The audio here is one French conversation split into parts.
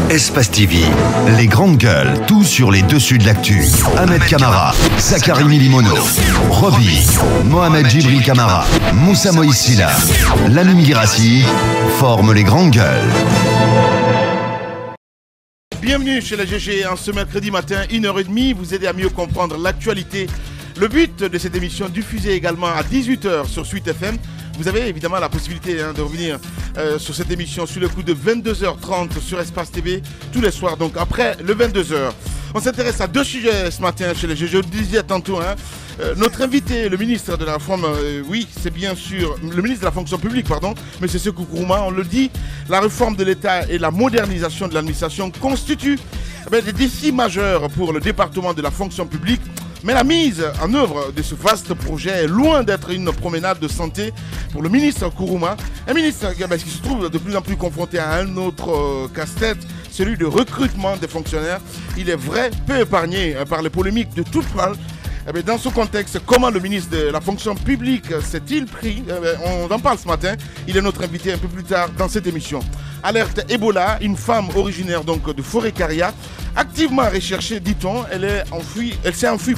Espace TV, les grandes gueules, tout sur les dessus de l'actu. Ahmed Camara, Zachary Milimono, Roby, Mohamed Djibril Camara, Moussa Moïsila, Lamine Girassi forment les grandes gueules. Bienvenue chez la GG en ce mercredi matin, 1h30, vous aider à mieux comprendre l'actualité. Le but de cette émission, diffusée également à 18h sur Suite FM. Vous avez évidemment la possibilité de revenir sur cette émission sur le coup de 22h30 sur Espace TV, tous les soirs, donc après le 22h. On s'intéresse à deux sujets ce matin chez les GG, je le disais tantôt. Notre invité, le ministre de la Réforme, oui, c'est bien sûr le ministre de la Fonction publique, pardon, M. Sékou Kourouma, on le dit, la réforme de l'État et la modernisation de l'administration constituent des défis majeurs pour le département de la fonction publique. Mais la mise en œuvre de ce vaste projet est loin d'être une promenade de santé pour le ministre Kourouma. Un ministre qui se trouve de plus en plus confronté à un autre casse-tête, celui de recrutement des fonctionnaires. Il est vrai peu épargné par les polémiques de toutes parts. Dans ce contexte, comment le ministre de la fonction publique s'est-il pris? On en parle ce matin. Il est notre invité un peu plus tard dans cette émission. Alerte Ebola, une femme originaire donc de Forêt-Caria, activement recherchée, dit-on. Elle s'est enfuie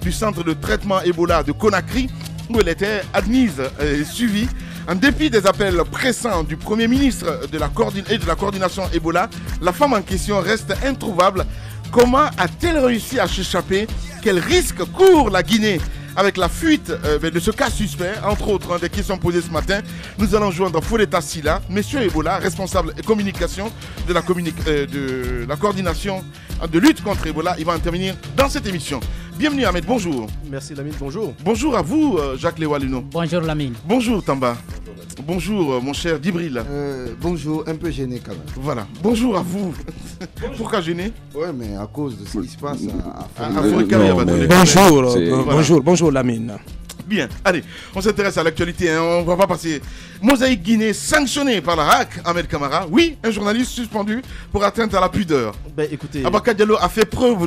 du centre de traitement Ebola de Conakry, où elle était admise et suivie. En dépit des appels pressants du Premier ministre et de la coordination Ebola, la femme en question reste introuvable. Comment a-t-elle réussi à s'échapper? Quel risque court la Guinée avec la fuite de ce cas suspect? Entre autres, des questions posées ce matin. Nous allons joindre Folleta Silla, monsieur Ebola, responsable de communication de la coordination de lutte contre Ebola. Il va intervenir dans cette émission. Bienvenue Ahmed, bonjour. Merci Lamine, bonjour. Bonjour à vous Jacques Lewalino. Bonjour Lamine. Bonjour Tamba. Bonjour mon cher Djibril. Bonjour, un peu gêné quand même. Voilà, bonjour à vous. Pourquoi gêné? Ouais, mais à cause de ce qui se passe à Bonjour Lamine. Bien, allez, on s'intéresse à l'actualité, on va pas passer. Mosaïque Guinée sanctionnée par la RAC, Ahmed Camara. Oui, un journaliste suspendu pour atteinte à la pudeur. Écoutez, Abaka Diallo a fait preuve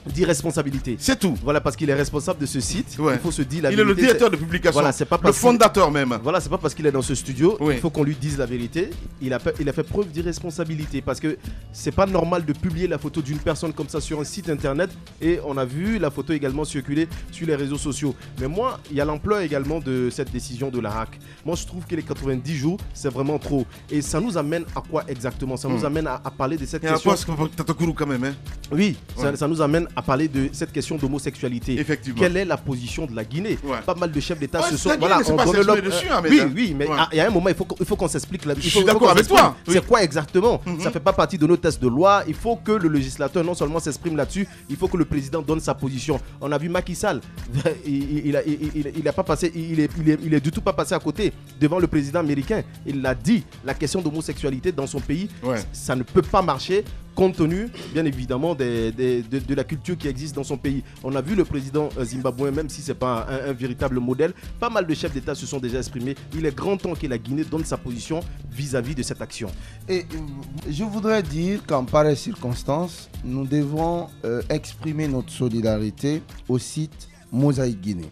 d'irresponsabilité. C'est tout. Voilà, parce qu'il est responsable de ce site. Ouais. Il faut se dire la vérité. vérité. Il est le directeur de publication. Voilà, c'est pas le fondateur même. Voilà, c'est pas parce qu'il est dans ce studio. Oui. Il faut qu'on lui dise la vérité. Il a fait preuve d'irresponsabilité parce que c'est pas normal de publier la photo d'une personne comme ça sur un site internet. Et on a vu la photo également circuler sur les réseaux sociaux. Mais moi, il y a l'ampleur également de cette décision de la RAC. Moi, je trouve que les 90 jours, c'est vraiment trop. Et ça nous amène à quoi exactement? Ça nous amène à parler de cette question. Quand même, hein? Oui, ça nous amène à parler de cette question d'homosexualité. Effectivement. Quelle est la position de la Guinée? Pas mal de chefs d'État se sont. Voilà, on donne l'homme dessus. Oui, mais il y a un moment, il faut qu'on s'explique. Je suis d'accord avec toi. C'est quoi exactement? Ça fait pas partie de nos tests de loi. Il faut que le législateur non seulement s'exprime là-dessus, il faut que le président donne sa position. On a vu Macky Sall, il a pas passé. Il est du tout pas passé à côté devant le président américain. Il l'a dit, la question d'homosexualité dans son pays, ça ne peut pas marcher compte tenu, bien évidemment, de la culture qui existe dans son pays. On a vu le président zimbabwéen, même si ce n'est pas un véritable modèle, pas mal de chefs d'État se sont déjà exprimés. Il est grand temps que la Guinée donne sa position vis-à-vis de cette action. Et je voudrais dire qu'en pareille circonstance, nous devons exprimer notre solidarité au site Mosaïque Guinée.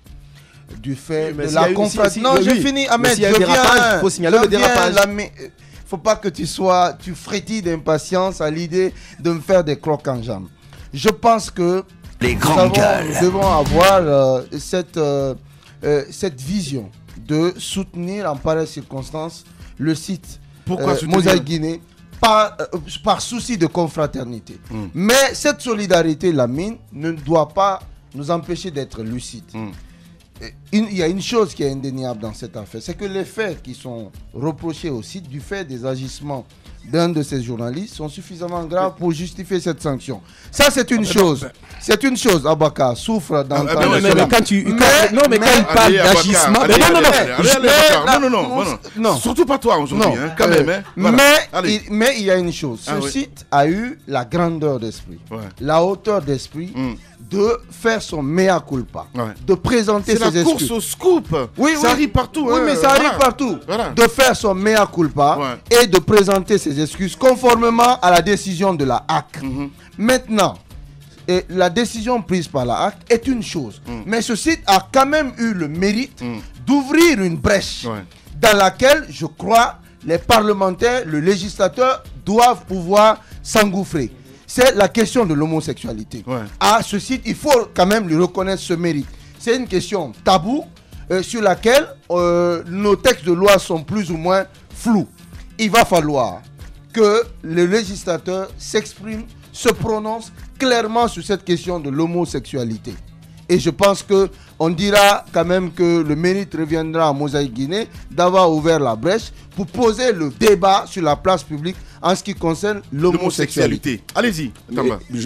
Du fait de la conférence. Non, j'ai fini, Ahmed. Il faut signaler le dérapage. Faut pas que tu frétilles d'impatience à l'idée de me faire des crocs en jambes. Je pense que nous devons avoir cette vision de soutenir en pareille circonstance le site Mosaïque Guinée par souci de confraternité. Mais cette solidarité, Lamine, ne doit pas nous empêcher d'être lucides. Il y a une chose qui est indéniable dans cette affaire, c'est que les faits qui sont reprochés au site du fait des agissements d'un de ces journalistes sont suffisamment graves pour justifier cette sanction. Ça, c'est une chose. C'est une chose. Abaka souffre d'entendre. Mais quand il parle d'agissement. Non. Surtout pas toi aujourd'hui, quand même. Mais il y a une chose. Ce site a eu la grandeur d'esprit, la hauteur d'esprit de faire son mea culpa, de présenter ses excuses. C'est la course au scoop. Ça arrive partout. Oui, mais ça arrive partout. De faire son mea culpa et de présenter ses excuses conformément à la décision de la HAC. Maintenant, la décision prise par la HAC est une chose. Mais ce site a quand même eu le mérite d'ouvrir une brèche dans laquelle, je crois, les parlementaires, le législateur doivent pouvoir s'engouffrer. C'est la question de l'homosexualité. À ce site, il faut quand même lui reconnaître ce mérite. C'est une question taboue sur laquelle nos textes de loi sont plus ou moins flous. Il va falloir que le législateur s'exprime, se prononce clairement sur cette question de l'homosexualité. Et je pense qu'on dira quand même que le mérite reviendra à Mosaïque Guinée d'avoir ouvert la brèche pour poser le débat sur la place publique en ce qui concerne l'homosexualité. Allez-y.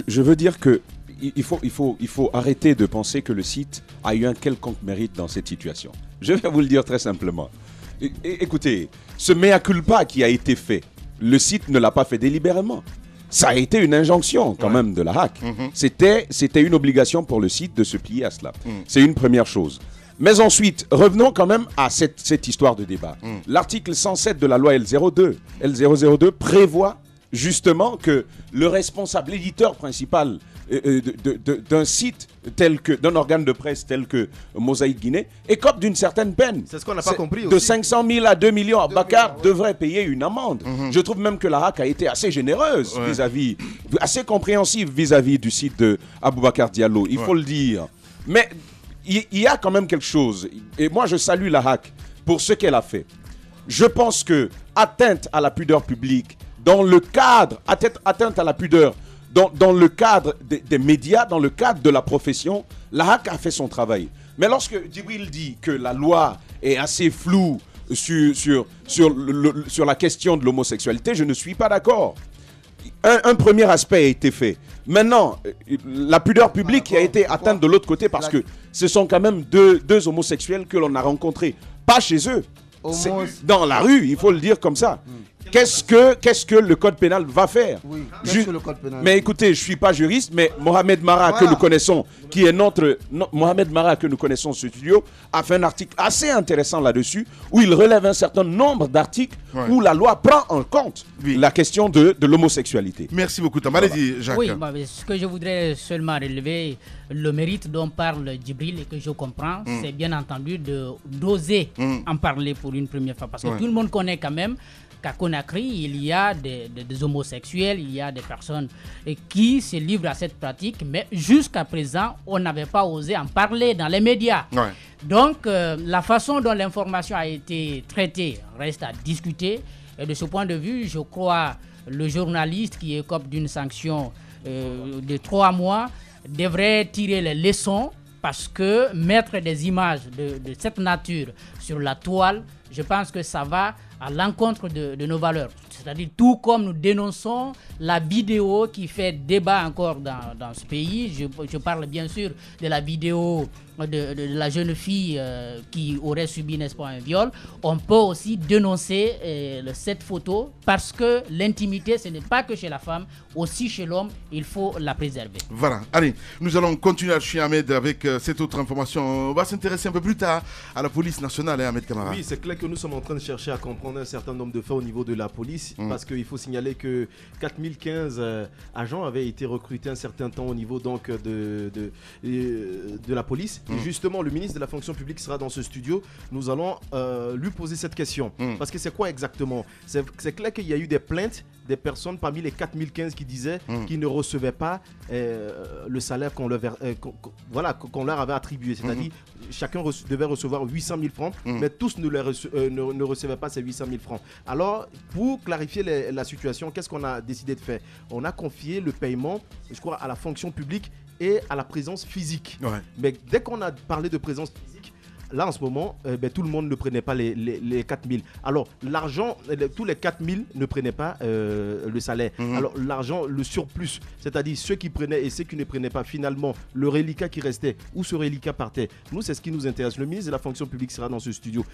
Je veux dire que il faut arrêter de penser que le site a eu un quelconque mérite dans cette situation. Je vais vous le dire très simplement. Écoutez, ce mea culpa qui a été fait, le site ne l'a pas fait délibérément. Ça a été une injonction quand même de la HAC. C'était une obligation pour le site de se plier à cela. C'est une première chose. Mais ensuite, revenons quand même à cette histoire de débat. L'article 107 de la loi L002 prévoit justement que le responsable, l'éditeur principal d'un site d'un organe de presse tel que Mosaïque Guinée écope d'une certaine peine. C'est ce qu'on n'a pas compris de aussi. 500 000 à 2 millions. Bakar devrait payer une amende. Je trouve même que la HAC a été assez généreuse assez compréhensive vis-à-vis du site de Aboubacar Diallo. Il faut le dire. Mais il y a quand même quelque chose. Et moi, je salue la HAC pour ce qu'elle a fait. Je pense que atteinte à la pudeur publique, dans le cadre, atteinte à la pudeur, dans le cadre des médias, dans le cadre de la profession, la HAC a fait son travail. Mais lorsque Djibril dit que la loi est assez floue sur la question de l'homosexualité, je ne suis pas d'accord. Un premier aspect a été fait. Maintenant, la pudeur publique a été atteinte de l'autre côté parce que ce sont quand même deux homosexuels que l'on a rencontrés. Pas chez eux. Dans la rue, il faut le dire comme ça. Qu'est-ce que le code pénal va faire? Mais écoutez, je ne suis pas juriste, mais Mohamed Mara, que nous connaissons, qui est Mohamed Mara, que nous connaissons ce studio, a fait un article assez intéressant là-dessus, où il relève un certain nombre d'articles où la loi prend en compte la question de l'homosexualité. Merci beaucoup, Tam. Allez-y, Jacques. Oui, ce que je voudrais seulement relever, le mérite dont parle Djibril et que je comprends, c'est bien entendu d'oser en parler pour une première fois. Parce que tout le monde connaît quand même qu'à Conakry, il y a des homosexuels, il y a des personnes qui se livrent à cette pratique, mais jusqu'à présent, on n'avait pas osé en parler dans les médias. Donc, la façon dont l'information a été traitée reste à discuter. Et de ce point de vue, je crois le journaliste qui écope d'une sanction de 3 mois devrait tirer les leçons, parce que mettre des images de cette nature sur la toile, je pense que ça va à l'encontre de nos valeurs. C'est-à-dire, tout comme nous dénonçons la vidéo qui fait débat encore dans ce pays, je parle bien sûr de la vidéo de la jeune fille qui aurait subi, n'est-ce pas, un viol, on peut aussi dénoncer cette photo, parce que l'intimité, ce n'est pas que chez la femme, aussi chez l'homme, il faut la préserver. Voilà, allez, nous allons continuer à Cheikh Ahmed avec cette autre information. On va s'intéresser un peu plus tard à la police nationale, Ahmed Kamara. Oui, c'est clair que nous sommes en train de chercher à comprendre un certain nombre de faits au niveau de la police, parce qu'il faut signaler que 4015 agents avaient été recrutés un certain temps au niveau donc de la police. Et justement, le ministre de la fonction publique sera dans ce studio. Nous allons lui poser cette question. Parce que c'est quoi exactement? C'est clair qu'il y a eu des plaintes des personnes parmi les 4015 qui disaient qu'ils ne recevaient pas le salaire qu'on leur avait attribué. C'est-à-dire, chacun devait recevoir 800 000 francs, mais tous ne recevaient pas ces 800 000 francs. Alors, pour clarifier la situation, qu'est-ce qu'on a décidé de faire? On a confié le paiement, je crois, à la fonction publique et à la présence physique. Mais dès qu'on a parlé de présence physique, là en ce moment, tout le monde ne prenait pas les 4000. Alors l'argent, tous les 4000 ne prenaient pas le salaire. Alors l'argent, le surplus, c'est-à-dire ceux qui prenaient et ceux qui ne prenaient pas, finalement, le reliquat qui restait, où ce reliquat partait, nous c'est ce qui nous intéresse. Le ministre de la fonction publique sera dans ce studio.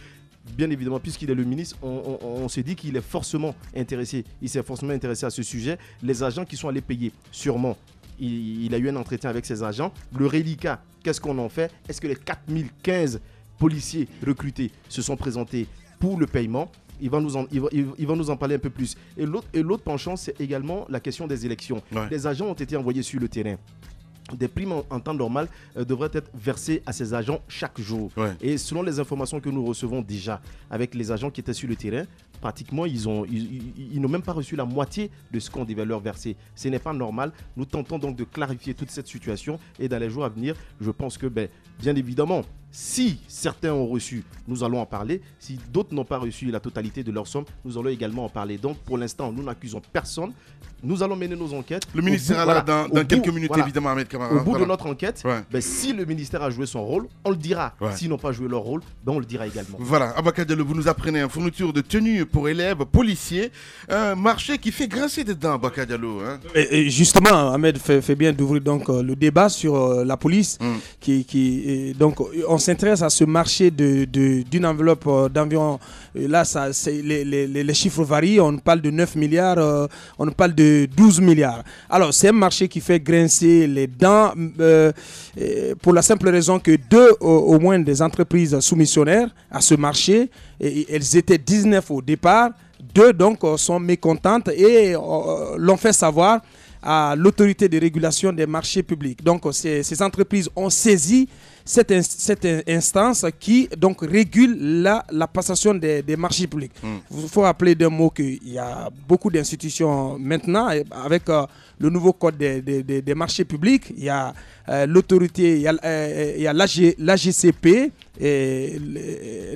Bien évidemment, puisqu'il est le ministre, on s'est dit qu'il est forcément intéressé. Il s'est forcément intéressé à ce sujet. Les agents qui sont allés payer, sûrement, il a eu un entretien avec ses agents. Le reliquat, qu'est-ce qu'on en fait? Est-ce que les 4015 policiers recrutés se sont présentés pour le paiement? Il va nous en parler un peu plus. Et l'autre penchant, c'est également la question des élections. Les agents ont été envoyés sur le terrain. Des primes en temps normal devraient être versées à ces agents chaque jour. Et selon les informations que nous recevons déjà avec les agents qui étaient sur le terrain, pratiquement, ils n'ont même pas reçu la moitié de ce qu'on devait leur verser. Ce n'est pas normal. Nous tentons donc de clarifier toute cette situation et dans les jours à venir, je pense que, bien évidemment, si certains ont reçu, nous allons en parler. Si d'autres n'ont pas reçu la totalité de leur somme, nous allons également en parler. Donc, pour l'instant, nous n'accusons personne. Nous allons mener nos enquêtes. Le ministère sera là dans quelques minutes, évidemment, Ahmed Kamara. Au bout de notre enquête, si le ministère a joué son rôle, on le dira. S'ils n'ont pas joué leur rôle, on le dira également. Voilà, Abakar Diallo, vous nous apprenez une fourniture de tenues pour élèves, policiers. Un marché qui fait grincer des dents, Abakar Diallo. Et justement, Ahmed fait bien d'ouvrir donc le débat sur la police. Donc, on s'intéresse à ce marché d'une enveloppe d'environ. Là, les chiffres varient. On parle de 9 milliards, on parle de 12 milliards. Alors, c'est un marché qui fait grincer les dents pour la simple raison que au moins des entreprises soumissionnaires à ce marché, elles étaient 19 au départ, 2 donc sont mécontentes et l'ont fait savoir à l'autorité de régulation des marchés publics. Donc, ces entreprises ont saisi cette instance qui donc régule la passation des marchés publics. Il faut rappeler d'un mot qu'il y a beaucoup d'institutions maintenant avec le nouveau code des marchés publics. Il y a l'autorité, il y a l'AGCP,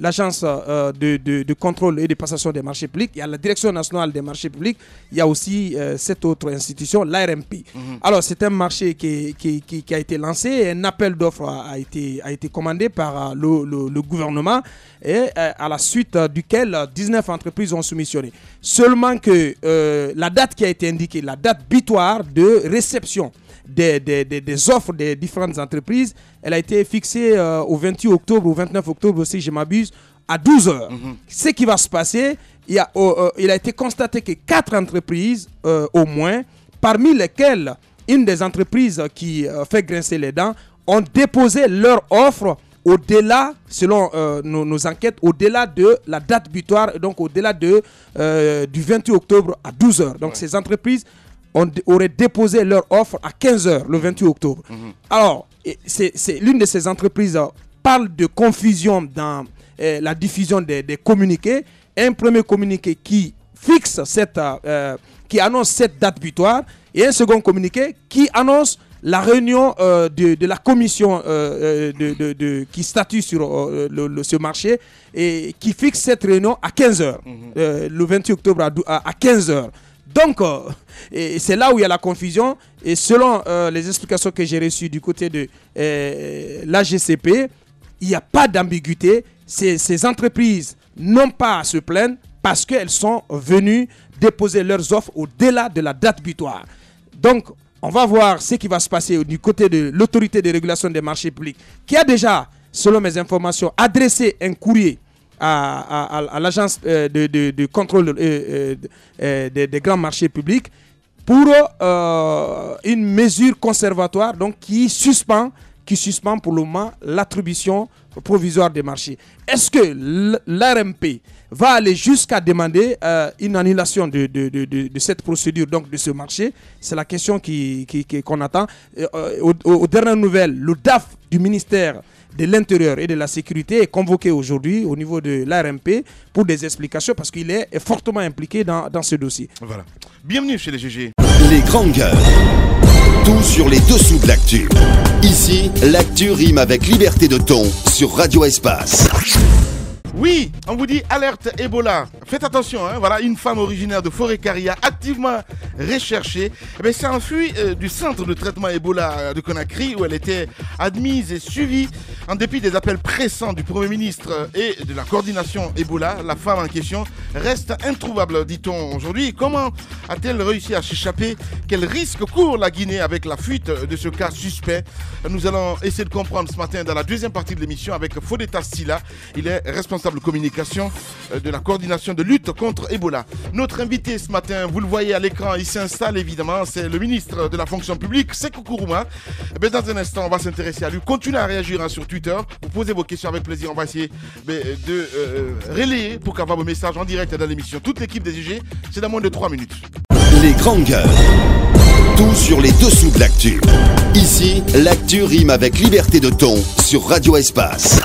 l'agence de contrôle et de passation des marchés publics. Il y a la direction nationale des marchés publics. Il y a aussi cette autre institution, l'ARMP. Alors, c'est un marché qui a été lancé. Un appel d'offres a été commandé par le gouvernement et à la suite duquel 19 entreprises ont soumissionné. Seulement que la date qui a été indiquée, la date butoir de réception des offres des différentes entreprises, elle a été fixée au 28 octobre ou 29 octobre, si je m'abuse, à 12h. Ce qui va se passer, il a été constaté que 4 entreprises au moins, parmi lesquelles une des entreprises qui fait grincer les dents, ont déposé leur offre au-delà, selon nos enquêtes, au-delà de la date butoir, donc au-delà du 28 octobre à 12h. Donc ces entreprises auraient déposé leur offre à 15h le 28 octobre. Alors, l'une de ces entreprises parle de confusion dans la diffusion des communiqués. Un premier communiqué qui fixe qui annonce cette date butoir et un second communiqué qui annonce la réunion de la commission qui statue sur ce marché et qui fixe cette réunion à 15h, le 28 octobre à 15h. Donc, c'est là où il y a la confusion. Et selon les explications que j'ai reçues du côté de l'AGCP, il n'y a pas d'ambiguïté. Ces entreprises n'ont pas à se plaindre parce qu'elles sont venues déposer leurs offres au-delà de la date butoir. Donc, on va voir ce qui va se passer du côté de l'autorité de régulation des marchés publics, qui a déjà, selon mes informations, adressé un courrier à l'agence de contrôle des grands marchés publics pour une mesure conservatoire donc, qui suspend pour le moment l'attribution provisoire des marchés. Est-ce que l'ARMP va aller jusqu'à demander une annulation de cette procédure, donc de ce marché? C'est la question qu'on attend. Aux dernières nouvelles, le DAF du ministère de l'Intérieur et de la Sécurité est convoqué aujourd'hui au niveau de l'ARMP pour des explications parce qu'il est fortement impliqué dans ce dossier. Voilà. Bienvenue chez les GG. Les grandes gueules. Tout sur les dessous de l'actu. Ici, l'actu rime avec liberté de ton sur Radio Espace. Oui, on vous dit alerte Ebola. Faites attention, voilà, une femme originaire de Forêt-Caria activement recherchée. s'est enfuie du centre de traitement Ebola de Conakry où elle était admise et suivie. En dépit des appels pressants du Premier ministre et de la coordination Ebola, la femme en question reste introuvable, dit-on aujourd'hui. Comment a-t-elle réussi à s'échapper? Quel risque court la Guinée avec la fuite de ce cas suspect? Nous allons essayer de comprendre ce matin dans la deuxième partie de l'émission avec Fodeta Silla. Il est responsable communication de la coordination de lutte contre Ebola. Notre invité ce matin, vous le voyez à l'écran, il s'installe évidemment, c'est le ministre de la fonction publique, Sékou Kourouma. Dans un instant, on va s'intéresser à lui. Continuez à réagir sur Twitter, vous posez vos questions avec plaisir, on va essayer de relayer pour qu'avoir vos messages en direct dans l'émission. Toute l'équipe des IG, c'est dans moins de 3 minutes. Les grandes gueules. Tout sur les dessous de l'actu. Ici, l'actu rime avec liberté de ton sur Radio Espace.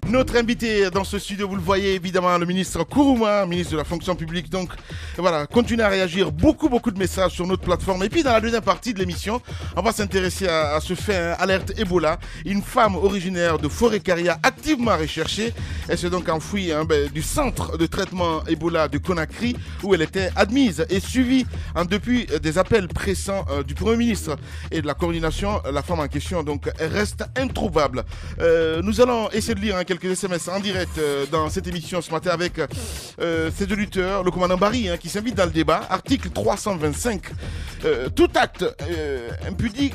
Notre invité dans ce studio, vous le voyez évidemment, le ministre Kourouma, ministre de la fonction publique. Donc voilà, continuez à réagir. Beaucoup de messages sur notre plateforme. Et puis dans la deuxième partie de l'émission, on va s'intéresser à ce fait, alerte Ebola. Une femme originaire de Forêt-Caria activement recherchée. Elle s'est donc enfouie du centre de traitement Ebola de Conakry où elle était admise et suivie depuis des appels pressants du Premier ministre et de la coordination. La femme en question donc elle reste introuvable. Nous allons essayer de lire quelques SMS en direct dans cette émission ce matin avec ces deux lutteurs, le commandant Barry qui s'invite dans le débat. Article 325. Tout acte impudique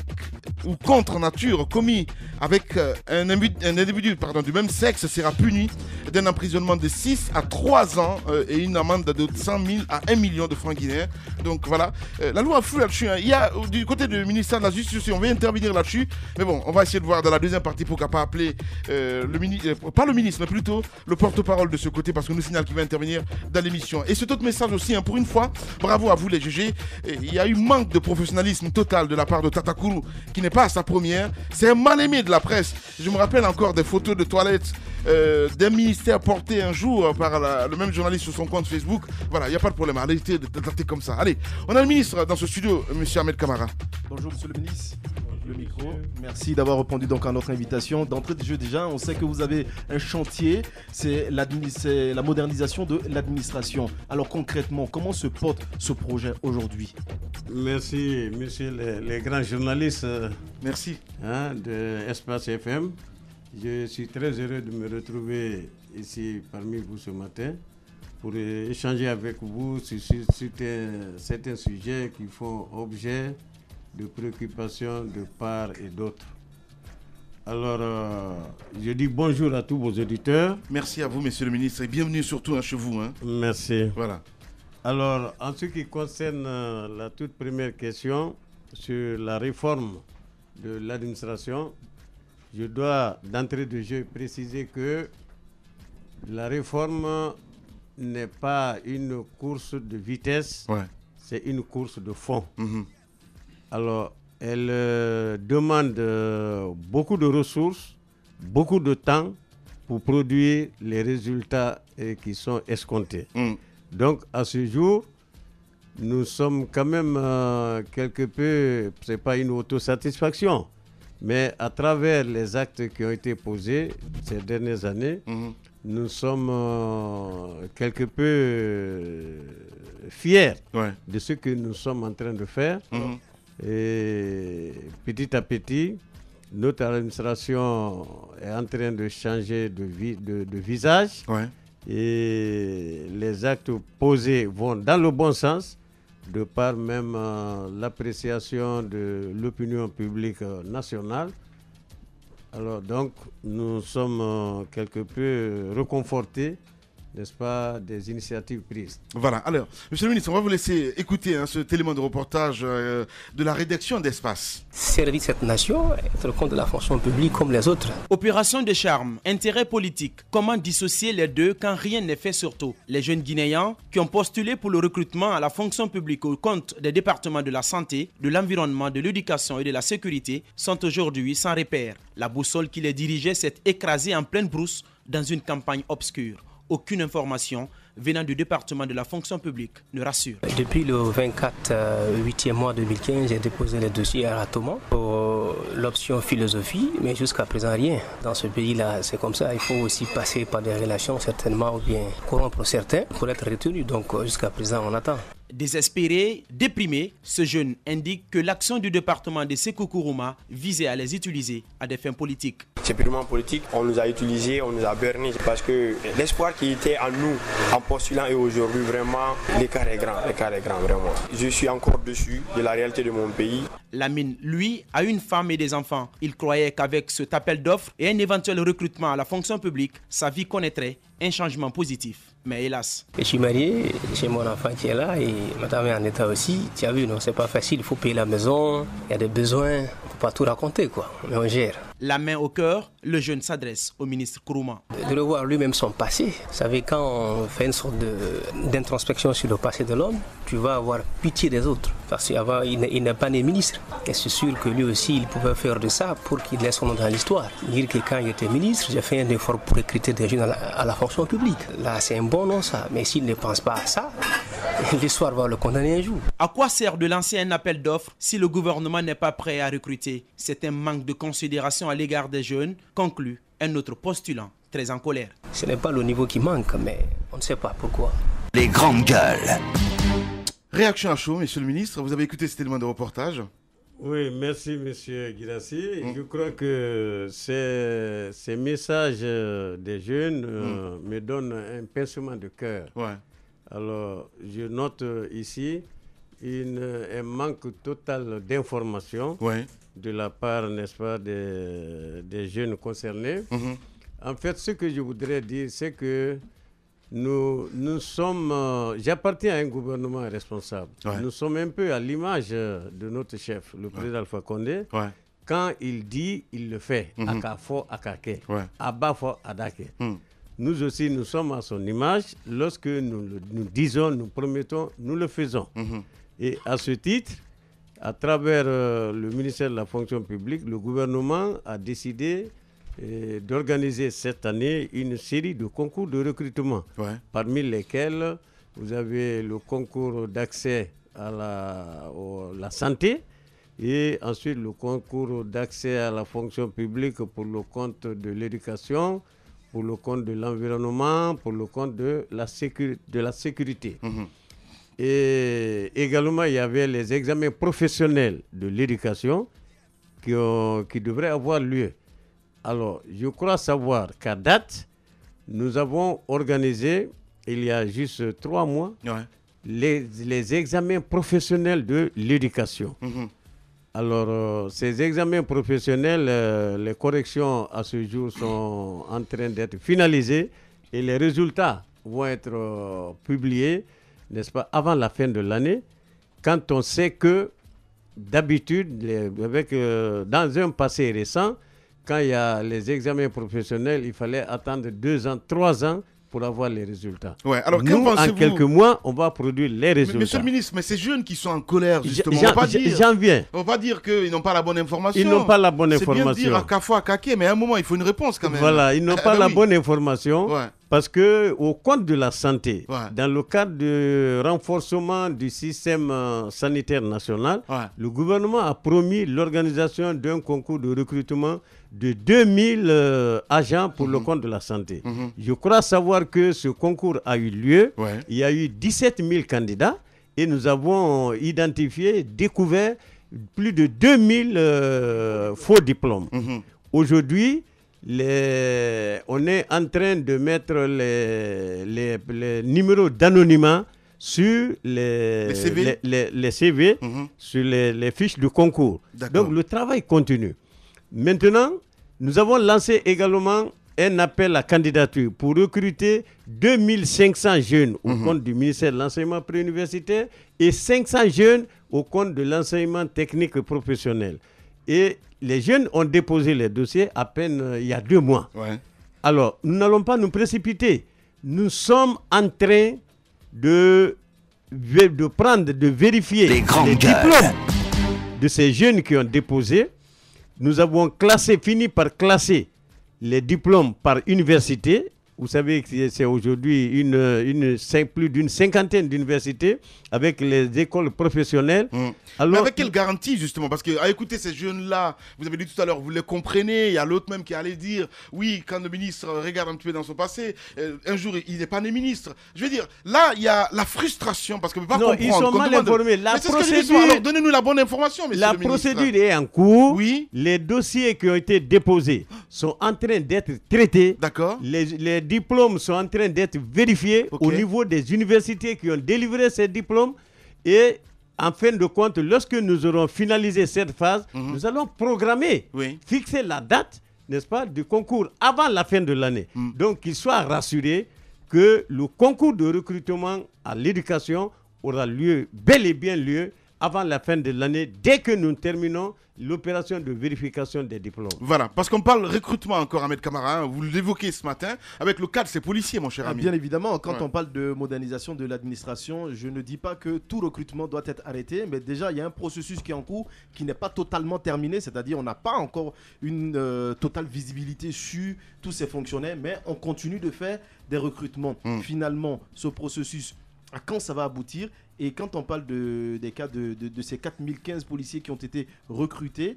ou contre nature commis avec un individu du même sexe sera puni d'un emprisonnement de 6 à 3 ans et une amende de 100 000 à 1 million de francs guinéens. Donc voilà, la loi flou là-dessus. Il y a du côté du ministère de la Justice, on va intervenir là-dessus. Mais bon, on va essayer de voir dans la deuxième partie pour pas appeler pas le ministre, mais plutôt le porte-parole de ce côté parce que nous signale qu'il va intervenir dans l'émission. Et cet autre message aussi, pour une fois, bravo à vous les GG. Il y a eu manque de professionnalisme total de la part de Tata Kourou qui n'est pas à sa première. C'est un mal-aimé de la presse. Je me rappelle encore des photos de toilettes d'un ministère porté un jour par le même journaliste sur son compte Facebook. Voilà, il n'y a pas de problème. Arrêtez de traiter comme ça. Allez, on a le ministre dans ce studio, M. Ahmed Kamara. Bonjour, monsieur le ministre. Le micro. Merci d'avoir répondu donc à notre invitation. D'entrée de jeu déjà, on sait que vous avez un chantier, c'est la modernisation de l'administration. Alors concrètement, comment se porte ce projet aujourd'hui? Merci, monsieur les grands journalistes. Merci. De Espace FM. Je suis très heureux de me retrouver ici parmi vous ce matin pour échanger avec vous sur certains sujets qui font objet de préoccupations de part et d'autre. Alors, je dis bonjour à tous vos auditeurs. Merci à vous, monsieur le ministre, et bienvenue surtout chez vous. Merci. Voilà. Alors, en ce qui concerne la toute première question sur la réforme de l'administration, je dois d'entrée de jeu préciser que la réforme n'est pas une course de vitesse, c'est une course de fond. Alors, elle demande beaucoup de ressources, beaucoup de temps pour produire les résultats qui sont escomptés. Donc, à ce jour, nous sommes quand même quelque peu, ce n'est pas une autosatisfaction, mais à travers les actes qui ont été posés ces dernières années, nous sommes quelque peu fiers de ce que nous sommes en train de faire. Et petit à petit, notre administration est en train de changer de visage. Et les actes posés vont dans le bon sens, de par même l'appréciation de l'opinion publique nationale. Alors donc, nous sommes quelque peu réconfortés, n'est-ce pas, des initiatives prises. Voilà, alors, monsieur le ministre, on va vous laisser écouter cet élément de reportage de la rédaction d'Espace. Servir cette nation, être compte de la fonction publique comme les autres. Opération de charme, intérêt politique. Comment dissocier les deux quand rien n'est fait surtout? Les jeunes Guinéens qui ont postulé pour le recrutement à la fonction publique au compte des départements de la santé, de l'environnement, de l'éducation et de la sécurité sont aujourd'hui sans repère. La boussole qui les dirigeait s'est écrasée en pleine brousse dans une campagne obscure. Aucune information venant du département de la fonction publique ne rassure. Depuis le 24 8e mois 2015, j'ai déposé les dossiers à Ratoman pour l'option philosophie, mais jusqu'à présent rien. Dans ce pays-là, c'est comme ça, il faut aussi passer par des relations certainement ou bien corrompre certains pour être retenu. Donc jusqu'à présent, on attend. Désespéré, déprimé, ce jeune indique que l'action du département de Sékou Kourouma visait à les utiliser à des fins politiques. C'est purement politique, on nous a utilisés, on nous a bernés parce que l'espoir qui était en nous en postulant et aujourd'hui vraiment l'écart est grand vraiment. Je suis encore dessus de la réalité de mon pays. Lamine, lui, a une femme et des enfants. Il croyait qu'avec cet appel d'offres et un éventuel recrutement à la fonction publique, sa vie connaîtrait un changement positif. Mais hélas. Je suis marié, j'ai mon enfant qui est là et madame est en état aussi. Tu as vu, non, c'est pas facile, il faut payer la maison, il y a des besoins, il ne faut pas tout raconter quoi, mais on gère. La main au cœur, le jeune s'adresse au ministre Kourouma. De revoir lui-même son passé. Vous savez, quand on fait une sorte d'introspection sur le passé de l'homme, tu vas avoir pitié des autres. Parce qu'avant, il n'est pas né ministre. Et c'est sûr que lui aussi, il pouvait faire de ça pour qu'il laisse son nom dans l'histoire. Dire que quand il était ministre, j'ai fait un effort pour recruter des jeunes à la fonction publique. Là, c'est un bon nom ça. Mais s'il ne pense pas à ça, l'histoire va le condamner un jour. À quoi sert de lancer un appel d'offres si le gouvernement n'est pas prêt à recruter? C'est un manque de considération à l'égard des jeunes, conclut un autre postulant très en colère. Ce n'est pas le niveau qui manque, mais on ne sait pas pourquoi. Les grandes gueules. Réaction à chaud, monsieur le ministre. Vous avez écouté cet élément de reportage? Oui, merci monsieur Guirassi. Je crois que ces messages des jeunes me donnent un pincement de cœur. Ouais. Alors, je note ici un manque total d'informations de la part, n'est-ce pas, des jeunes concernés. En fait, ce que je voudrais dire, c'est que nous sommes... j'appartiens à un gouvernement responsable. Nous sommes un peu à l'image de notre chef, le président Alpha Condé. Quand il dit, il le fait. Akafo, akake. Abafo, adake. Nous aussi, nous sommes à son image. Lorsque nous disons, nous promettons, nous le faisons. Et à ce titre, à travers le ministère de la fonction publique, le gouvernement a décidé d'organiser cette année une série de concours de recrutement, parmi lesquels vous avez le concours d'accès à la santé et ensuite le concours d'accès à la fonction publique pour le compte de l'éducation, pour le compte de l'environnement, pour le compte de la sécurité. Et également, il y avait les examens professionnels de l'éducation qui devraient avoir lieu. Alors, je crois savoir qu'à date, nous avons organisé, il y a juste 3 mois, les examens professionnels de l'éducation. Alors, ces examens professionnels, les corrections à ce jour sont en train d'être finalisées et les résultats vont être publiés, n'est-ce pas, avant la fin de l'année, quand on sait que, d'habitude, dans un passé récent, quand il y a les examens professionnels, il fallait attendre 2 ans, 3 ans pour avoir les résultats. Alors, nous, en quelques mois, on va produire les résultats. Monsieur le ministre, mais ces jeunes qui sont en colère, justement, j'en viens. On ne va pas dire qu'ils n'ont pas la bonne information. Ils n'ont pas la bonne information. C'est bien de dire à Kafou, à Kake, mais à un moment, il faut une réponse quand même. Voilà, ils n'ont pas la bonne information. Parce qu'au compte de la santé, dans le cadre du renforcement du système sanitaire national, le gouvernement a promis l'organisation d'un concours de recrutement de 2000 agents pour le compte de la santé. Je crois savoir que ce concours a eu lieu. Il y a eu 17 000 candidats et nous avons identifié, découvert plus de 2000 faux diplômes. Aujourd'hui, on est en train de mettre les numéros d'anonymat sur les CV, sur les fiches de concours. Donc le travail continue. Maintenant, nous avons lancé également un appel à candidature pour recruter 2500 jeunes au compte du ministère de l'enseignement préuniversitaire et 500 jeunes au compte de l'enseignement technique professionnel. Et les jeunes ont déposé les dossiers à peine il y a 2 mois. Alors, nous n'allons pas nous précipiter. Nous sommes en train de vérifier les diplômes de ces jeunes qui ont déposé. Nous avons fini par classer les diplômes par université. Vous savez que c'est aujourd'hui plus d'une 50aine d'universités avec les écoles professionnelles. Alors, mais avec quelle garantie justement? Parce qu'à écouter ces jeunes-là, vous avez dit tout à l'heure, vous les comprenez, il y a l'autre même qui allait dire, oui, quand le ministre regarde un petit peu dans son passé, un jour il n'est pas né ministre. Je veux dire, là, il y a la frustration parce qu'on ne peut pas comprendre. Ils sont mal informés. Alors donnez-nous la bonne information, monsieur le ministre. La procédure est en cours. Les dossiers qui ont été déposés sont en train d'être traités. D'accord. Les diplômes sont en train d'être vérifiés au niveau des universités qui ont délivré ces diplômes. Et en fin de compte, lorsque nous aurons finalisé cette phase, nous allons programmer, fixer la date n'est-ce pas, du concours avant la fin de l'année. Donc, qu'ils soient rassurés que le concours de recrutement à l'éducation aura lieu, bel et bien lieu, avant la fin de l'année, dès que nous terminons l'opération de vérification des diplômes. Voilà, parce qu'on parle recrutement encore, Ahmed Kamara, hein, vous l'évoquez ce matin, avec le cas de ces policiers, mon cher ami. Bien évidemment, quand on parle de modernisation de l'administration, je ne dis pas que tout recrutement doit être arrêté, mais déjà, il y a un processus qui est en cours, qui n'est pas totalement terminé, c'est-à-dire on n'a pas encore une totale visibilité sur tous ces fonctionnaires, mais on continue de faire des recrutements. Finalement, ce processus, à quand ça va aboutir? Et quand on parle des cas de ces 4015 policiers qui ont été recrutés,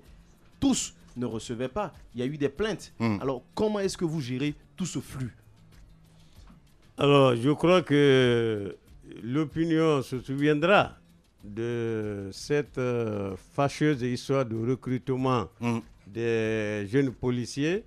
tous ne recevaient pas. Il y a eu des plaintes. Alors, comment est-ce que vous gérez tout ce flux? Alors, je crois que l'opinion se souviendra de cette fâcheuse histoire de recrutement des jeunes policiers.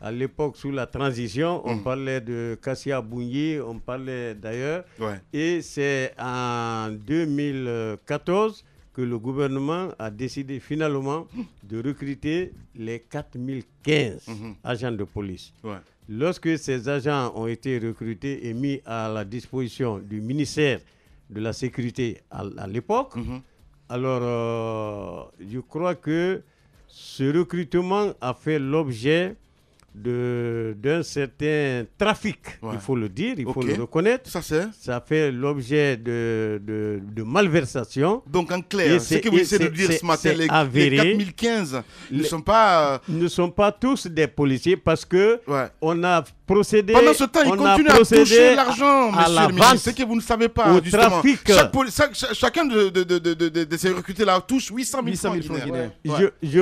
À l'époque, sous la transition, on parlait de Kassia Bounyi, on parlait d'ailleurs. Et c'est en 2014 que le gouvernement a décidé finalement de recruter les 4015 agents de police. Lorsque ces agents ont été recrutés et mis à la disposition du ministère de la Sécurité à l'époque, alors je crois que ce recrutement a fait l'objet d'un certain trafic, il faut le dire, il faut le reconnaître. Ça fait l'objet de malversation. Donc en clair, ce que vous essayez de dire ce matin, les 4015 ne sont pas tous des policiers parce que on a procédé. Pendant ce temps, ils continuent à toucher l'argent, monsieur le ministre. C'est que vous ne savez pas, justement. Chacun de ces recrutés-là touche 800 000 francs guinéens. Je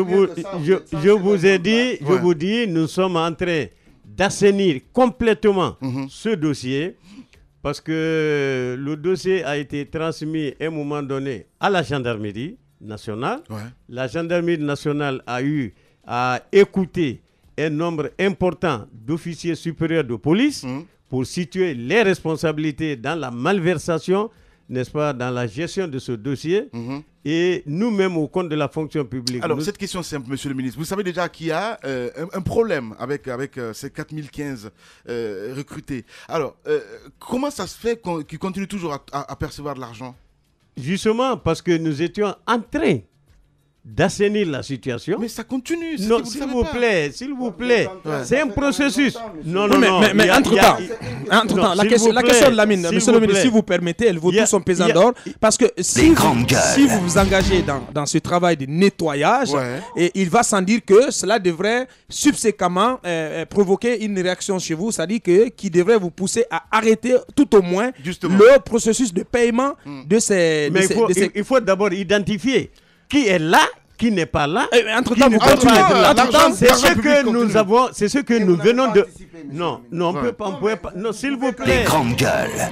vous dis, nous sommes en train d'assainir complètement ce dossier parce que le dossier a été transmis à un moment donné à la gendarmerie nationale. La gendarmerie nationale a eu à écouter un nombre important d'officiers supérieurs de police pour situer les responsabilités dans la malversation, n'est-ce pas, dans la gestion de ce dossier. Et nous-mêmes, au compte de la fonction publique. Alors, cette question simple, monsieur le ministre. Vous savez déjà qu'il y a un problème avec ces 4015 recrutés. Alors, comment ça se fait qu'ils continuent toujours à percevoir de l'argent? Justement, parce que nous étions en train d'assainir la situation. Mais ça continue. Non, s'il vous plaît. C'est un processus. Non. Mais entre-temps, la question de Lamine, monsieur le ministre, si vous permettez, elle vaut tout son pesant d'or. Parce que si vous vous engagez dans ce travail de nettoyage, et il va sans dire que cela devrait subséquemment provoquer une réaction chez vous, c'est-à-dire qui devrait vous pousser à arrêter tout au moins le processus de paiement de ces... Mais il faut d'abord identifier qui est là, qui n'est pas là. Entre-temps, vous continuez. C'est ce que nous avons, c'est ce que nous venons de... Non, on ne peut pas, non, s'il vous plaît. Les grandes gueules.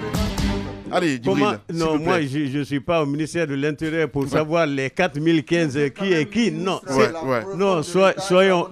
Allez, Djibril. Non, moi, je ne suis pas au ministère de l'Intérieur pour savoir les 4015 qui est qui. Non, soyons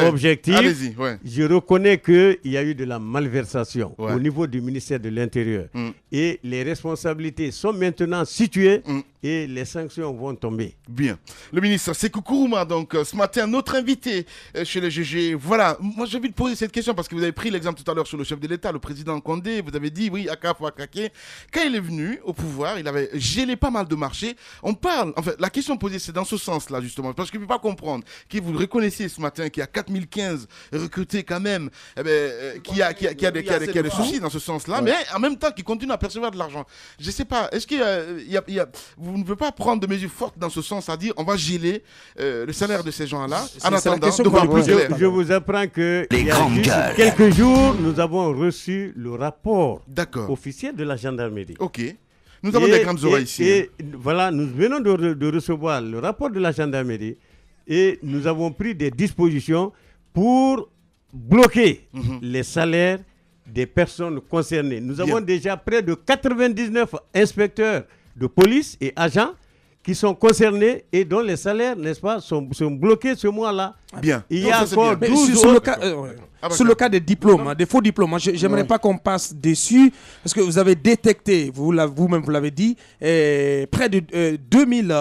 objectifs. Allez-y, Je reconnais qu'il y a eu de la malversation au niveau du ministère de l'Intérieur. Et les responsabilités sont maintenant situées et les sanctions vont tomber. Bien. Le ministre Sékou Kourouma, donc ce matin, notre invité chez le GG. Voilà, moi j'ai envie de poser cette question parce que vous avez pris l'exemple tout à l'heure sur le chef de l'État, le président Condé. Vous avez dit, oui, Akafouakake. Quand il est venu au pouvoir, il avait gelé pas mal de marchés. On parle, en fait, la question posée, c'est dans ce sens-là, justement. Parce que je ne peux pas comprendre que vous reconnaissez ce matin qu'il y a 4015 recrutés quand même, qu'il y a des soucis dans ce sens-là, mais en même temps, qui continuent à percevoir de l'argent. Je ne sais pas, est-ce qu'il y a vous ne pouvez pas prendre de mesures fortes dans ce sens, à dire on va geler le salaire de ces gens-là en attendant de voir plus clair. Je vous apprends que il y a juste quelques jours, nous avons reçu le rapport officiel de la gendarmerie. Ok. Nous avons des grandes oreilles ici. Et voilà, nous venons de recevoir le rapport de la gendarmerie et nous avons pris des dispositions pour bloquer les salaires des personnes concernées. Nous avons déjà près de 99 inspecteurs de police et agents qui sont concernés et dont les salaires, n'est-ce pas, sont bloqués ce mois-là. Bien. Il y a encore 12 sur autres. Sur le cas des diplômes, des faux diplômes, j'aimerais pas qu'on passe dessus parce que vous avez détecté, vous-même vous l'avez dit, près de 2000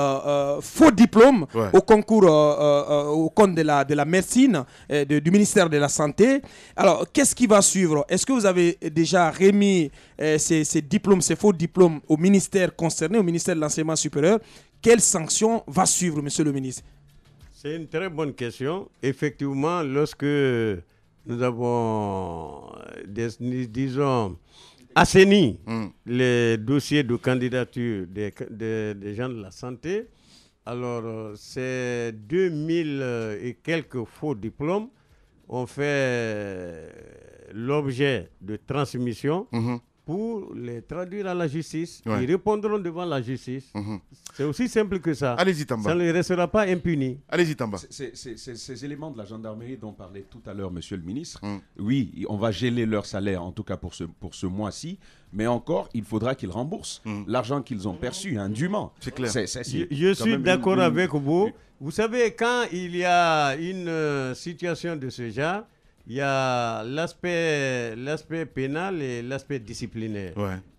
faux diplômes au concours, au compte de la médecine, du ministère de la Santé. Alors, qu'est-ce qui va suivre? Est-ce que vous avez déjà remis ces diplômes, ces faux diplômes au ministère concerné, au ministère de l'Enseignement supérieur? Quelle sanction va suivre, monsieur le ministre? C'est une très bonne question. Effectivement, lorsque nous avons, disons, assaini les dossiers de candidature des gens de la santé, alors ces 2000 et quelques faux diplômes ont fait l'objet de transmission pour les traduire à la justice. Ils répondront devant la justice. C'est aussi simple que ça. Allez-y, Tamba. Ça ne restera pas impuni. Allez-y, Tamba. Ces éléments de la gendarmerie dont parlait tout à l'heure monsieur le ministre, oui, on va geler leur salaire, en tout cas pour ce mois-ci, mais encore, il faudra qu'ils remboursent l'argent qu'ils ont perçu indûment. C'est clair. Je suis d'accord avec vous. Vous savez, quand il y a une situation de ce genre, il y a l'aspect pénal et l'aspect disciplinaire.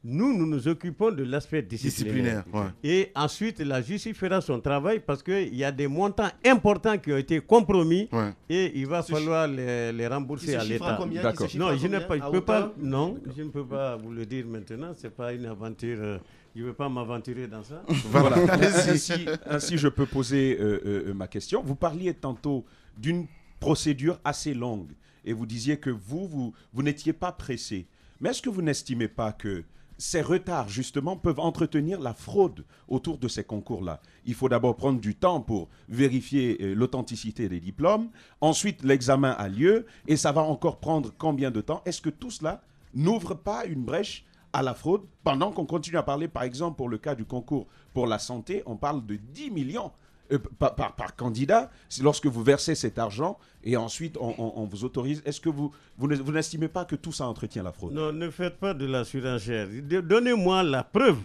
Nous nous occupons de l'aspect disciplinaire. Et ensuite, la justice fera son travail parce qu'il y a des montants importants qui ont été compromis et il va falloir les rembourser à l'État. D'accord. Non, je ne peux pas vous le dire maintenant. Ce n'est pas une aventure. Je ne veux pas m'aventurer dans ça. Voilà. Ainsi, je peux poser ma question. Vous parliez tantôt d'une procédure assez longue. Et vous disiez que vous n'étiez pas pressé. Mais est-ce que vous n'estimez pas que ces retards, justement, peuvent entretenir la fraude autour de ces concours-là? Il faut d'abord prendre du temps pour vérifier l'authenticité des diplômes. Ensuite, l'examen a lieu. Et ça va encore prendre combien de temps? Est-ce que tout cela n'ouvre pas une brèche à la fraude pendant qu'on continue à parler, par exemple, pour le cas du concours pour la santé, on parle de 10 millions par candidat, lorsque vous versez cet argent et ensuite on vous autorise. Est-ce que vous n'estimez pas que tout ça entretient la fraude? Non, ne faites pas de la surenchère. Donnez-moi la preuve.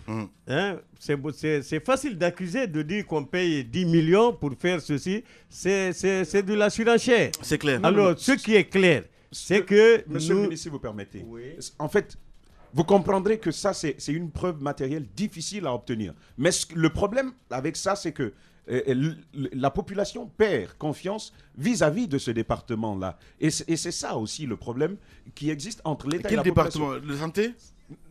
C'est facile d'accuser, de dire qu'on paye 10 millions pour faire ceci. C'est de la surenchère. C'est clair. Alors, ce qui est clair, c'est que... Monsieur le ministre, si vous permettez. En fait, vous comprendrez que ça, c'est une preuve matérielle difficile à obtenir. Mais le problème avec ça, c'est que la population perd confiance vis-à-vis de ce département-là. Et c'est ça aussi le problème qui existe entre l'État et la population. Quel département? De santé?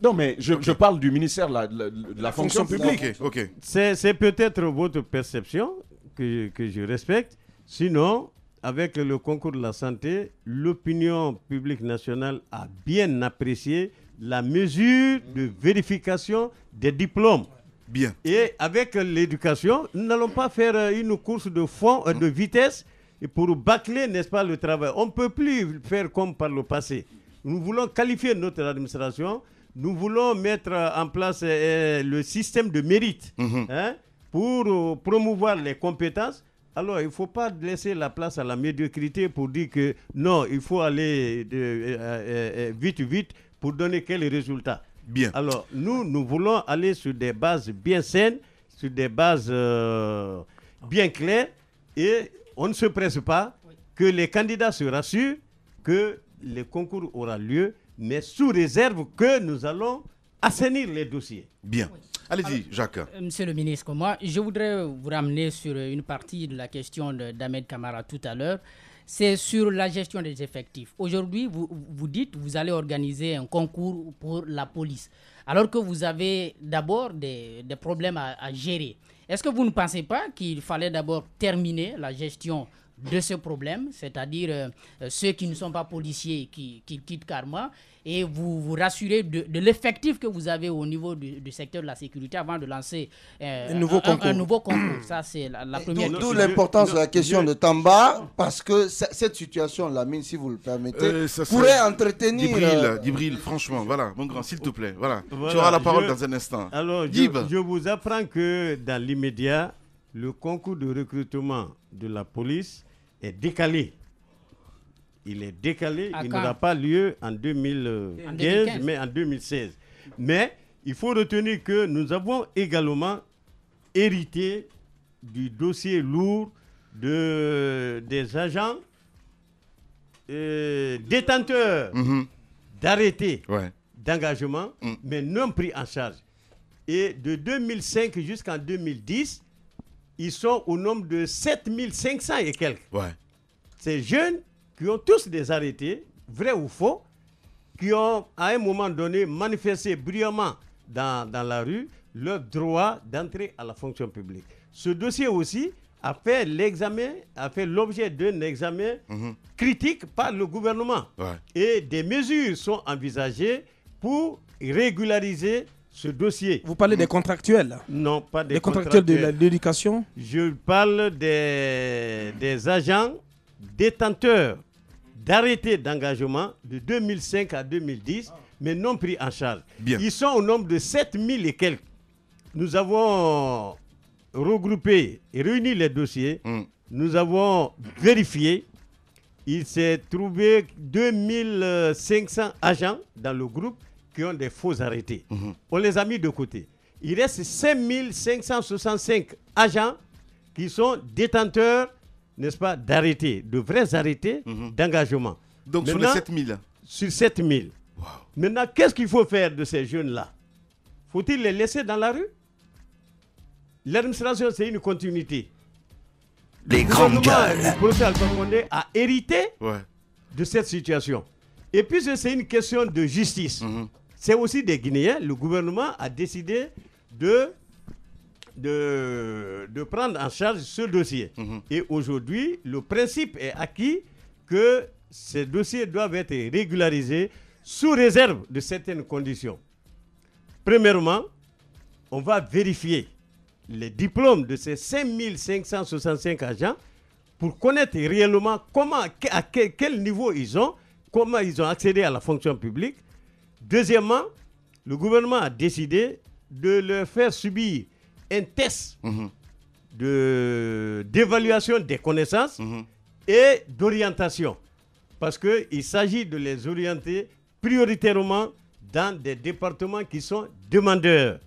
Non, mais je parle du ministère de la fonction publique. Okay. C'est peut-être votre perception que je respecte. Sinon, avec le concours de la santé, l'opinion publique nationale a bien apprécié la mesure de vérification des diplômes. Bien. Et avec l'éducation, nous n'allons pas faire une course de fond, de vitesse, pour bâcler, n'est-ce pas, le travail. On ne peut plus faire comme par le passé. Nous voulons qualifier notre administration. Nous voulons mettre en place le système de mérite pour promouvoir les compétences. Alors, il ne faut pas laisser la place à la médiocrité pour dire que non, il faut aller vite pour donner quel résultat. Bien. Alors, nous voulons aller sur des bases bien saines, sur des bases bien claires, et on ne se presse pas, que les candidats se rassurent que le concours aura lieu, mais sous réserve que nous allons assainir les dossiers. Bien. Allez-y, Jacques. Monsieur le ministre, moi, je voudrais vous ramener sur une partie de la question d'Ahmed Kamara tout à l'heure. C'est sur la gestion des effectifs. Aujourd'hui, vous dites que vous allez organiser un concours pour la police, alors que vous avez d'abord des problèmes à gérer. Est-ce que vous ne pensez pas qu'il fallait d'abord terminer la gestion de ce problème, c'est-à-dire ceux qui ne sont pas policiers qui quittent carrément, et vous rassurer de l'effectif que vous avez au niveau du secteur de la sécurité avant de lancer un nouveau concours. Ça, c'est la première question. D'où l'importance de la question de Tamba, parce que cette situation, Lamine, si vous le permettez, pourrait entretenir... Djibril, franchement, voilà, mon grand, s'il te plaît, voilà. Tu auras la parole dans un instant. Alors, je vous apprends que dans l'immédiat, le concours de recrutement de la police est décalé. Il est décalé, il n'aura pas lieu en 2015, mais en 2016. Mais il faut retenir que nous avons également hérité du dossier lourd des agents détenteurs d'arrêtés d'engagement, mais non pris en charge. Et de 2005 jusqu'en 2010, ils sont au nombre de 7500 et quelques. Ces jeunes qui ont tous des arrêtés, vrais ou faux, qui ont à un moment donné manifesté bruyamment dans la rue leur droit d'entrer à la fonction publique. Ce dossier aussi a fait l'objet d'un examen critique par le gouvernement. Et des mesures sont envisagées pour régulariser ce dossier. Vous parlez des contractuels? Non, pas des contractuels de l'éducation. Je parle des agents détenteurs d'arrêtés d'engagement de 2005 à 2010, mais non pris en charge. Ils sont au nombre de 7000 et quelques. Nous avons regroupé et réuni les dossiers. Nous avons vérifié. Il s'est trouvé 2500 agents dans le groupe qui ont des faux arrêtés. On les a mis de côté. Il reste 5565 agents qui sont détenteurs, n'est-ce pas, d'arrêtés, de vrais arrêtés d'engagement. Donc maintenant, sur les 7000? Sur 7000. Maintenant, qu'est-ce qu'il faut faire de ces jeunes-là? Faut-il les laisser dans la rue? L'administration, c'est une continuité. Les grandes gueules. Le professeur Alpha Condé a hérité de cette situation. Et puis, c'est une question de justice. C'est aussi des Guinéens. Le gouvernement a décidé de prendre en charge ce dossier. Et aujourd'hui, le principe est acquis que ces dossiers doivent être régularisés sous réserve de certaines conditions. Premièrement, on va vérifier les diplômes de ces 5565 agents pour connaître réellement à quel niveau ils ont, comment ils ont accédé à la fonction publique. Deuxièmement, le gouvernement a décidé de leur faire subir un test d'évaluation des connaissances et d'orientation. Parce qu'il s'agit de les orienter prioritairement dans des départements qui sont demandeurs.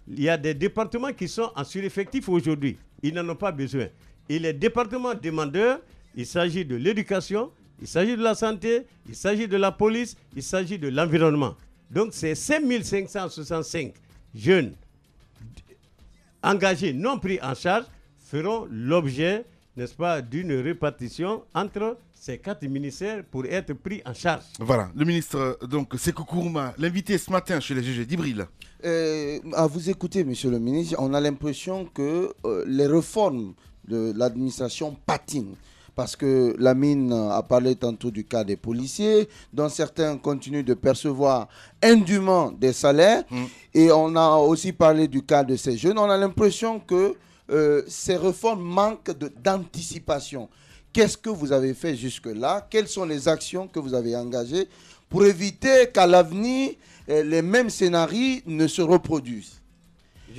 Il y a des départements qui sont en sureffectif aujourd'hui. Ils n'en ont pas besoin. Et les départements demandeurs, il s'agit de l'éducation, il s'agit de la santé, il s'agit de la police, il s'agit de l'environnement. Donc, ces 5565 jeunes engagés, non pris en charge, feront l'objet, n'est-ce pas, d'une répartition entre ces 4 ministères pour être pris en charge. Voilà, le ministre, donc, Sékou Kourouma, l'invité ce matin chez les GG d'Ibril. À vous écouter, monsieur le ministre, on a l'impression que les réformes de l'administration patinent. Parce que Lamine a parlé tantôt du cas des policiers, dont certains continuent de percevoir indûment des salaires. Et on a aussi parlé du cas de ces jeunes. On a l'impression que ces réformes manquent d'anticipation. Qu'est-ce que vous avez fait jusque-là? Quelles sont les actions que vous avez engagées pour éviter qu'à l'avenir, les mêmes scénarios ne se reproduisent?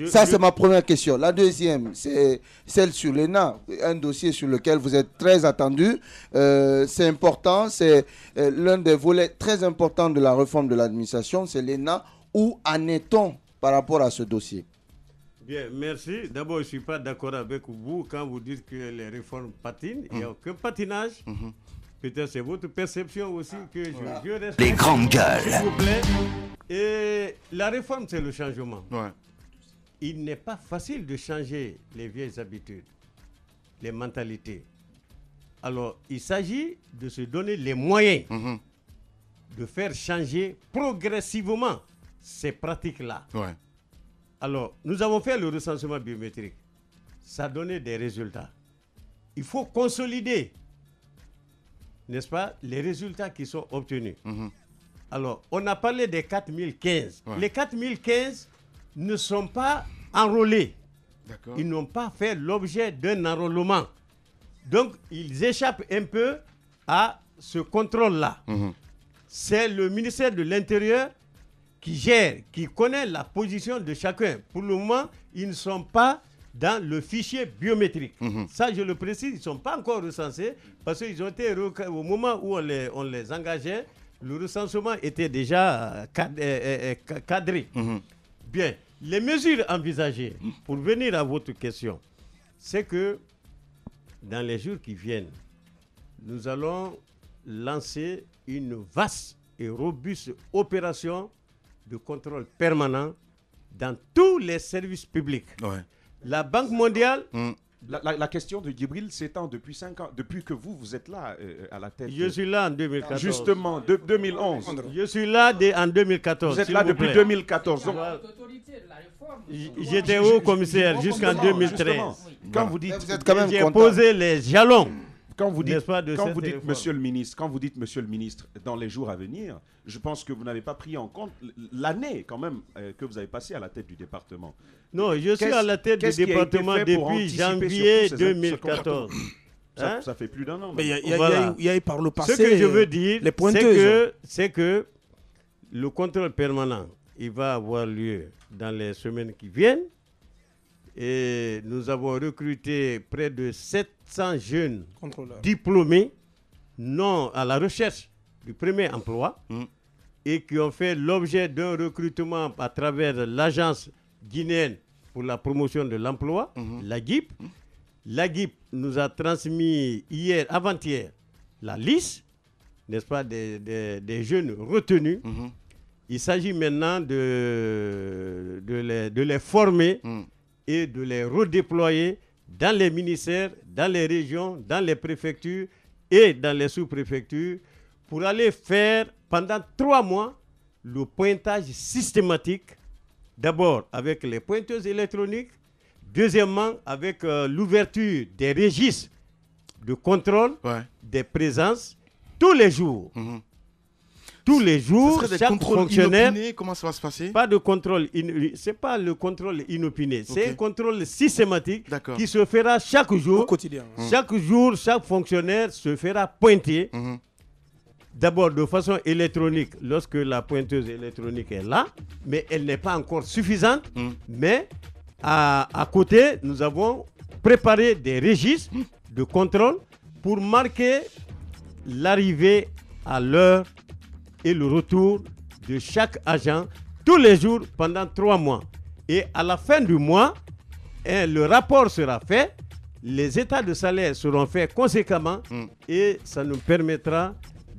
C'est ma première question. La deuxième, c'est celle sur l'ENA, un dossier sur lequel vous êtes très attendu. C'est important, c'est l'un des volets très importants de la réforme de l'administration, c'est l'ENA. Où en est-on par rapport à ce dossier? Bien, merci. D'abord, je ne suis pas d'accord avec vous quand vous dites que les réformes patinent. Il n'y a aucun patinage. Peut-être c'est votre perception aussi que je respecte. Les grandes gueules. S'il vous plaît. Et la réforme, c'est le changement. Il n'est pas facile de changer les vieilles habitudes, les mentalités. Alors, il s'agit de se donner les moyens de faire changer progressivement ces pratiques-là. Alors, nous avons fait le recensement biométrique. Ça a donné des résultats. Il faut consolider, n'est-ce pas, les résultats qui sont obtenus. Alors, on a parlé des 4015. Les 4015 ne sont pas enrôlés. Ils n'ont pas fait l'objet d'un enrôlement. Donc, ils échappent un peu à ce contrôle-là. C'est le ministère de l'Intérieur qui gère, qui connaît la position de chacun. Pour le moment, ils ne sont pas dans le fichier biométrique. Ça, je le précise, ils ne sont pas encore recensés parce qu'ils ont été, au moment où on les engageait, le recensement était déjà cadré. Bien, les mesures envisagées, pour venir à votre question, c'est que dans les jours qui viennent, nous allons lancer une vaste et robuste opération de contrôle permanent dans tous les services publics. Ouais. La Banque mondiale... La question de Djibril s'étend depuis 5 ans, depuis que vous êtes là à la tête. Je suis là en 2014. Justement, 2011. Je suis là en 2014. Vous êtes là depuis 2014. J'étais haut commissaire jusqu'en 2013. Quand vous dites, j'ai posé les jalons. Quand vous dites, monsieur le ministre, dans les jours à venir, je pense que vous n'avez pas pris en compte l'année quand même que vous avez passé à la tête du département. Non, je suis à la tête du département depuis janvier 2014. Ça fait plus d'un an. Mais il y a eu par le passé. Ce que je veux dire, c'est que le contrôle permanent, il va avoir lieu dans les semaines qui viennent. Et nous avons recruté près de 700 jeunes diplômés, non à la recherche du premier emploi, et qui ont fait l'objet d'un recrutement à travers l'agence guinéenne pour la promotion de l'emploi, l'AGIP. L'AGIP nous a transmis avant-hier, la liste, n'est-ce pas, des jeunes retenus. Il s'agit maintenant de les former et de les redéployer dans les ministères, dans les régions, dans les préfectures et dans les sous-préfectures pour aller faire pendant 3 mois le pointage systématique, d'abord avec les pointeuses électroniques, deuxièmement avec l'ouverture des registres de contrôle des présences tous les jours. Tous les jours, chaque fonctionnaire... Comment ça va se passer? Pas de contrôle, c'est pas le contrôle inopiné, c'est un contrôle systématique qui se fera chaque jour. Au quotidien. Chaque jour, chaque fonctionnaire se fera pointer. D'abord de façon électronique, lorsque la pointeuse électronique est là, mais elle n'est pas encore suffisante. Mais à côté, nous avons préparé des registres de contrôle pour marquer l'arrivée à l'heure et le retour de chaque agent tous les jours pendant 3 mois. Et à la fin du mois, le rapport sera fait, les états de salaire seront faits conséquemment et ça nous permettra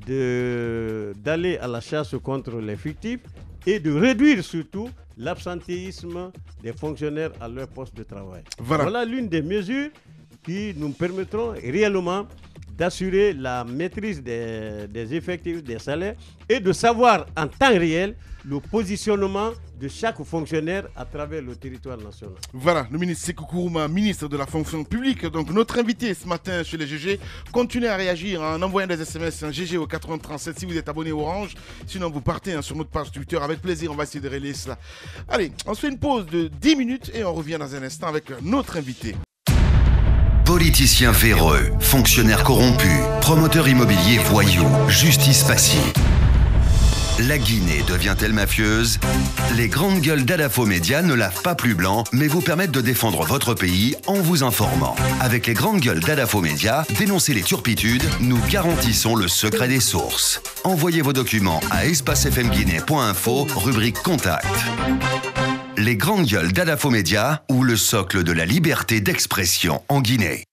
d'aller à la chasse contre les fictifs et de réduire surtout l'absentéisme des fonctionnaires à leur poste de travail. Voilà l'une des mesures qui nous permettront réellement d'assurer la maîtrise des effectifs, des salaires et de savoir en temps réel le positionnement de chaque fonctionnaire à travers le territoire national. Voilà, le ministre Sékou Kourouma, ministre de la fonction publique. Donc notre invité ce matin chez les GG, continuez à réagir en envoyant des SMS GG au 8037 si vous êtes abonné Orange. Sinon vous partez sur notre page Twitter. Avec plaisir, on va essayer de relayer cela. Allez, on se fait une pause de 10 minutes et on revient dans un instant avec notre invité. Politiciens véreux, fonctionnaires corrompus, promoteurs immobiliers voyous, justice passive. La Guinée devient-elle mafieuse? Les grandes gueules d'Adafo Média ne lavent pas plus blanc, mais vous permettent de défendre votre pays en vous informant. Avec les grandes gueules d'Adafo Média, dénoncez les turpitudes, nous garantissons le secret des sources. Envoyez vos documents à espacefmguinée.info, rubrique Contact. Les grandes gueules d'Adafo Média ou le socle de la liberté d'expression en Guinée.